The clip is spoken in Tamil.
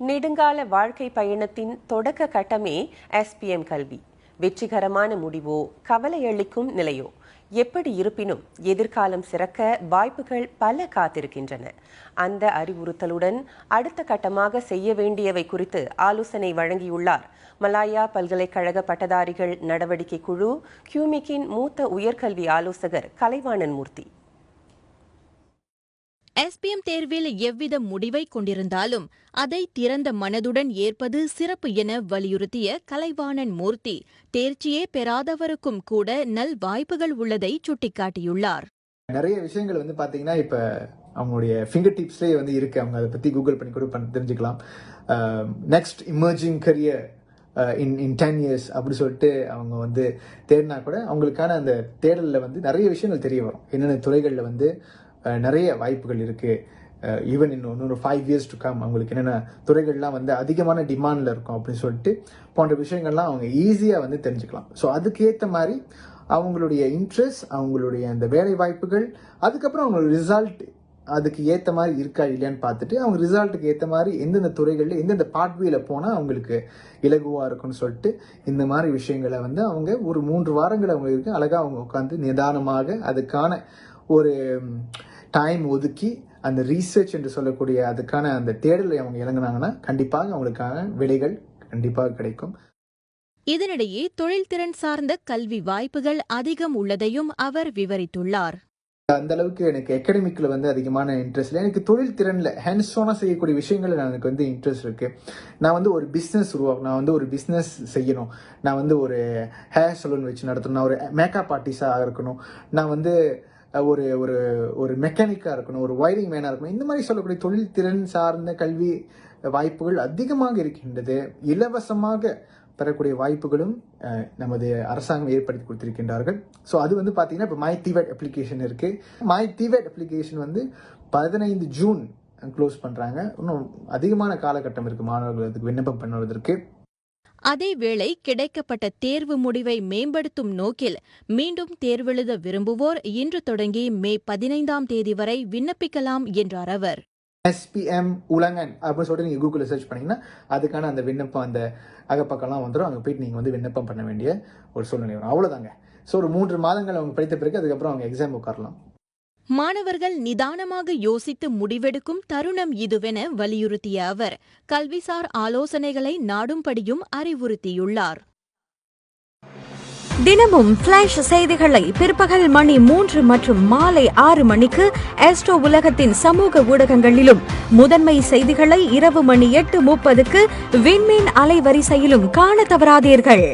நெடுங்கால வாழ்க்கை பயணத்தின் தொடக்க கட்டமே SPM கல்வி. வெற்றிகரமான முடிவோ கவலையளிக்கும் நிலையோ எப்படி இருப்பினும் எதிர்காலம் சிறக்க வாய்ப்புகள் பல காத்திருக்கின்றன. அந்த அறிவுறுத்தலுடன் அடுத்த கட்டமாக செய்ய வேண்டியவை குறித்து ஆலோசனை வழங்கியுள்ளார் மலாயா பல்கலைக்கழக பட்டதாரிகள் நடவடிக்கை குழு கியூமிக்கின் மூத்த உயர்கல்வி ஆலோசகர் கலைவாணன் மூர்த்தி. SPM தேர்வில் எவ்வித முடிவை கொண்டிருந்தாலும் அதை திறந்த மனதுடன் ஏற்பது சிறப்பு என வலியுறுத்திய கலைவாணன் மூர்த்தி, தேர்ச்சியே பெறாதவருக்கும் கூட நல் வாய்ப்புகள் உள்ளதை சுட்டிக்காட்டியுள்ளார். நிறைய விஷயங்கள் பாத்தீங்கன்னா இப்ப அவங்களுடைய ஃபிங்கர் டிப்ஸ்லேயே இருக்கு. அவங்க அதை பத்தி கூகுள் பண்ணி கூட தெரிஞ்சுக்கலாம். நெக்ஸ்ட் இமர்ஜிங் கரியர் இன் 10 years அப்படி சொல்லிட்டு அவங்க தேடினா கூட அவங்களுக்கான அந்த தேடலில் நிறைய விஷயங்கள் தெரிய வரும். என்னென்ன துறைகளில் நிறைய வாய்ப்புகள் இருக்கு. ஈவன் இன்னொரு 5 years டு கம் அவங்களுக்கு என்னென்ன துறைகள்லாம் அதிகமான டிமாண்டில் இருக்கும் அப்படின்னு சொல்லிட்டு போன்ற விஷயங்கள்லாம் அவங்க ஈஸியாக தெரிஞ்சுக்கலாம். ஸோ அதுக்கேற்ற மாதிரி அவங்களுடைய இன்ட்ரெஸ்ட், அவங்களுடைய அந்த வேலை வாய்ப்புகள், அதுக்கப்புறம் அவங்களோட ரிசல்ட் அதுக்கு ஏற்ற மாதிரி இருக்கா இல்லையான்னு பார்த்துட்டு அவங்க ரிசல்ட்டுக்கு ஏற்ற மாதிரி எந்தெந்த துறைகளில் எந்தெந்த பாட்வேல போனால் அவங்களுக்கு இலகுவாக இருக்குன்னு சொல்லிட்டு இந்த மாதிரி விஷயங்களை அவங்க ஒரு 3 வாரங்கள் அவங்களுக்கு அழகாக அவங்க உட்காந்து நிதானமாக அதுக்கான ஒரு டைம் ஒதுக்கி அந்த ரீசர்ச் என்று சொல்லக்கூடிய அதுக்கான அந்த தேடலை அவங்க இறங்கினாங்கன்னா கண்டிப்பாக அவங்களுக்கான விலைகள் கண்டிப்பாக கிடைக்கும். இதனிடையே தொழில்திறன் சார்ந்த கல்வி வாய்ப்புகள் அதிகம் உள்ளதையும் அவர் விவரித்துள்ளார். அந்த அளவுக்கு எனக்கு அகாடமிக்ல அதிகமான இன்ட்ரெஸ்ட் இல்லை. எனக்கு தொழில் திறன்ல ஹேண்ட்ஸ் ஆனா செய்யக்கூடிய விஷயங்கள் எனக்கு இன்ட்ரெஸ்ட் இருக்கு. நான் ஒரு பிசினஸ் உருவாக்கணும், நான் ஒரு பிசினஸ் செய்யணும், நான் ஒரு ஹேர் சலூன் வச்சு நடத்தணும், நான் ஒரு மேக்கப் ஆர்டிஸ்டாக இருக்கணும், நான் ஒரு ஒரு ஒரு மெக்கானிக்கா இருக்கணும், ஒரு வயரிங் மேனா இருக்கணும். இந்த மாதிரி சொல்லக்கூடிய தொழில் திறன் சார்ந்த கல்வி வாய்ப்புகள் அதிகமாக இருக்கின்றது. இலவசமாக பெறக்கூடிய வாய்ப்புகளும் நமது அரசாங்கம் ஏற்படுத்தி கொடுத்திருக்கின்றார்கள். ஸோ அது பார்த்தீங்கன்னா இப்போ மை டிவேட் அப்ளிகேஷன் இருக்கு. மை டிவேட் அப்ளிகேஷன் 15 ஜூன் க்ளோஸ் பண்றாங்க. இன்னும் அதிகமான காலகட்டம் இருக்கு மாணவர்களுக்கு விண்ணப்பம் பண்ணுவதற்கு. அதேவேளை கிடைக்கப்பட்ட தேர்வு முடிவை மேம்படுத்தும் நோக்கில் மீண்டும் தேர்வெழுத விரும்புவோர் இன்று தொடங்கி மே 15ஆம் தேதி வரை விண்ணப்பிக்கலாம் என்றார் அவர். SPM உலங்கன் அப்படின்னு சொல்லிட்டு நீங்க கூகுளில் சர்ச் பண்ணீங்கன்னா அதுக்கான அந்த விண்ணப்பம் அந்த அகப்பக்கம்லாம் வந்துடும். அங்கே போயிட்டு நீங்க விண்ணப்பம் பண்ண வேண்டிய ஒரு சூழ்நிலை வரும். அவ்வளவுதாங்க. ஸோ ஒரு 3 மாதங்கள் அவங்க படித்த பிறகு அதுக்கப்புறம் அவங்க எக்ஸாம் உட்காரலாம். மாணவர்கள் நிதானமாக யோசித்து முடிவெடுக்கும் தருணம் இதுவென வலியுறுத்திய அவர் கல்விசார் ஆலோசனைகளை நாடும்படியும் அறிவுறுத்தியுள்ளார். தினமும் ஃபிளாஷ் செய்திகளை பிற்பகல் மணி 3 மற்றும் மாலை 6 மணிக்கு ஆஸ்ட்ரோ உலகத்தின் சமூக ஊடகங்களிலும், முதன்மை செய்திகளை இரவு மணி 8:30க்கு விண்மீன் அலைவரிசையிலும் காண தவறாதீர்கள்.